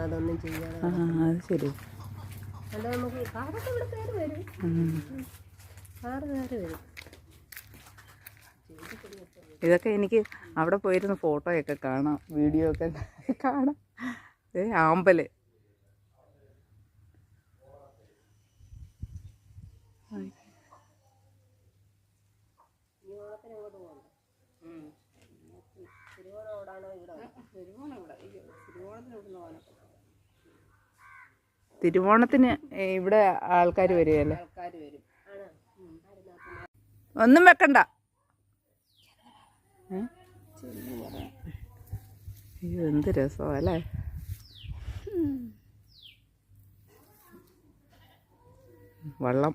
അതൊന്നും ചെയ്യാതെ അത് ശരി. അല്ല നമുക്ക് കാറൊക്കെ ഇവിടെ കയറി വരും, കാറ് കയറി വരും. ഇതൊക്കെ എനിക്ക് അവിടെ പോയിരുന്ന ഫോട്ടോയൊക്കെ കാണാം, വീഡിയോ ഒക്കെ കാണാം. ആമ്പല് തിരുവോണത്തിന് ഇവിടെ ആൾക്കാർ വരികയല്ലേ? ഒന്നും വെക്കണ്ട. അയ്യോ എന്ത് രസമല്ലേ. വള്ളം